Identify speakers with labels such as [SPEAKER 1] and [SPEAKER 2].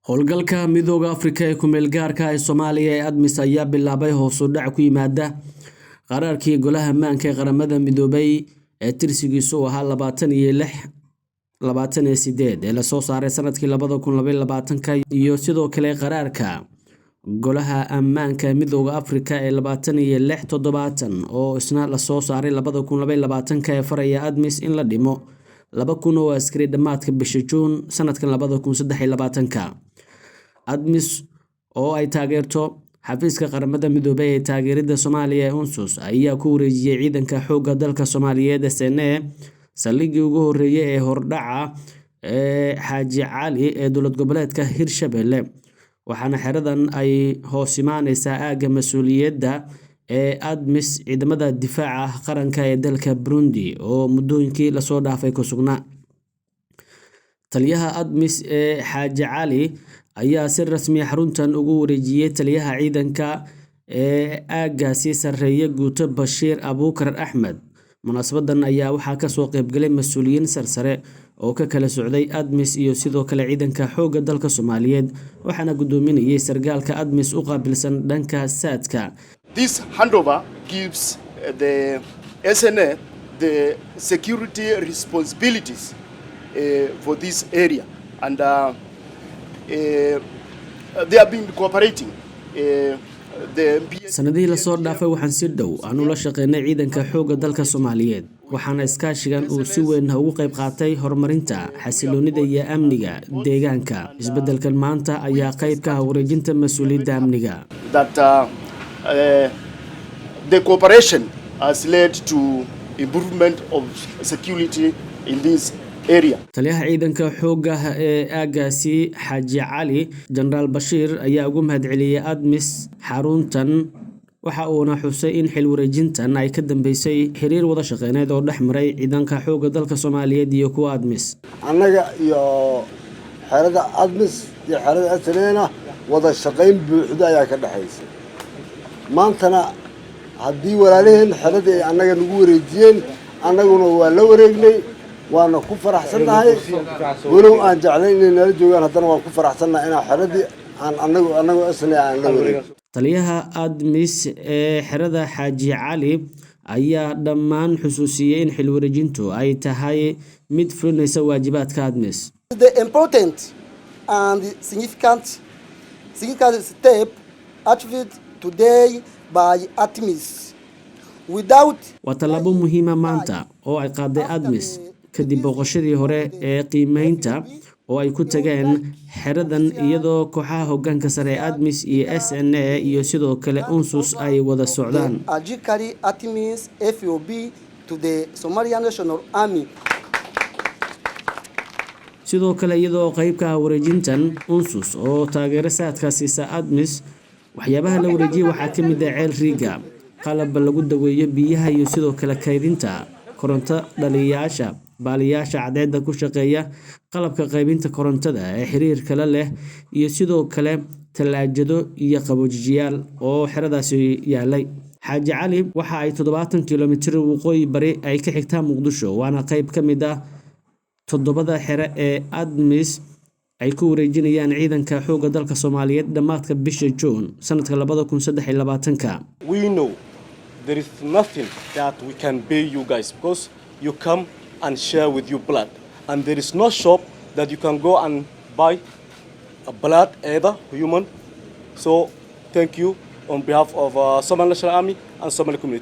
[SPEAKER 1] howlgalka midowga Afrika ee ku meel gaarka ah ee Soomaaliya ee ADMIS ayaa bilaabay hoos u dhac ku yimaada qaraarkii golaha ammaanka ee qaramada midoobay ee tirsigiisu ahaa 28 ee la soo saaray sanadkii 2022 iyo sidoo kale qaraarka golaha ammaanka ee midowga Afrika ee 26 oo isna la soo saaray 2022 ee faraya ADMIS in la dhimo 2,000 oo askari dhamaadka bisha June sanadkan 2023 ADMIS oo ay taageerto xafiiska qaramada midoobay ee taageerida Soomaaliya ee UNSUS ayaa ku wareejiyay ciidanka xoogga dalka Soomaaliyeed SNA saligii ugu horeeyay ee hordhaca ee Xaaji Cali ee dowlad goboleedka Hirshabelle waxaana xeradan ay hoos imaanaysaa aaga mas'uuliyadda ee ADMIS ciidamada difaaca qaranka ee dalka Burundi oo muddooyinkii la soo dhaafay ku sugnaa taliyaha ADMIS ee Xaaji Cali ayaa si rasmi ah xaruntan ugu wareejiyay taliyaha ciidanka ee aagaasi sareeya guuto Bashiir Abuukar Axmed munaasabadan ayaa waxaa ka soo qayb galay mas'uuliyiin sarsare oo ka kala socday ADMIS iyo sidoo kale ciidanka xoogga dalka Soomaaliyeed waxaana gudoominayay sargaalka ADMIS u qaabilsan dhanka saadka.
[SPEAKER 2] This handover gives the SNA the security responsibilities for this area and they have been cooperating.
[SPEAKER 1] sanadihii la soo dhaafay waxaan si dhow aan ula shaqeynay ciidanka xoogga dalka Soomaaliyeed waxaana iskaashigan uu si weyn uga qayb qaatay horumarinta xasiloonida iyo amniga deegaanka isbeddelkan maanta ayaa qayb ka ah wareejinta mas'uuliyadda amniga
[SPEAKER 2] that the cooperation has led to improvement of security in this area.
[SPEAKER 1] taliyaha ciidanka xoogga ee aagaasi Xaaji Cali General Bashiir ayaa ugu mahadceliyay ADMIS xaruntan waxa uuna xusay in xil wareejintan ay ka dambeysay xiriir wada shaqeyneed oo dhexmaray ciidanka xoogga dalka Soomaaliyeed iyo kuwa ADMIS
[SPEAKER 3] annaga iyo xerada ADMIS iyo xerada SNA wada shaqeyn buuxda ayaa ka dhaxaysay maantana haddii walaalaheen xerada ay annaga nagu wareejiyeen annaguna waa la wareegnay waana ku faraxsanahay walow aan jeclayn inay nala joogaan haddana waan ku faraxsanahay inaan xeradii aan annagu SNA aan la wareegno
[SPEAKER 1] taliyaha ADMIS ee xerada Xaaji Cali ayaa dhammaan xusuusiyay in xil wareejintu ay tahay mid fulinaysa waajibaadka ADMIS.
[SPEAKER 4] The important and significant step achieved today by ADMIS without
[SPEAKER 1] waa tallaabo muhiima maanta oo ay qaaday ADMIS kadib boqoshadii hore ee qiimeynta oo ay ku tageen xeradan iyadoo kooxaha hoggaanka sare ee ADMIS iyo SNA iyo sidoo kale UNSUS ay wada socdaan
[SPEAKER 4] Ajikari ADMIS FOB to the Somalian National Army
[SPEAKER 1] sidoo kale iyadoo qayb ka ah wareejintan UNSUS oo taageero saadka siisa ADMIS waxyaabaha la wareejiyay waxaa ka mid ah ceel riiga qalab lagu daweeyo biyaha iyo sidoo kale kaydinta koronto dhaliyaasha baaliyaasha cadeeda ku shaqeeya qalabka qaybinta korontada ee xiriirka la leh iyo sidoo kale talaajado iyo qaboojiyaal oo xeradaasi yaalay Xaaji Cali waxa ay 70 kiiloomitir waqooyi bari ay ka xigtaa Muqdisho waana qayb ka mid ah 7 xero ee ADMIS ay ku wareejinayaan ciidanka xoogga dalka Soomaaliyeed dhamaadka bisha June sanadka 2023
[SPEAKER 5] we know there is nothing that we can pay you guys because you come and share with your blood and there is no shop that you can go and buy a blood either human so thank you on behalf of Somali National Army and Somali community.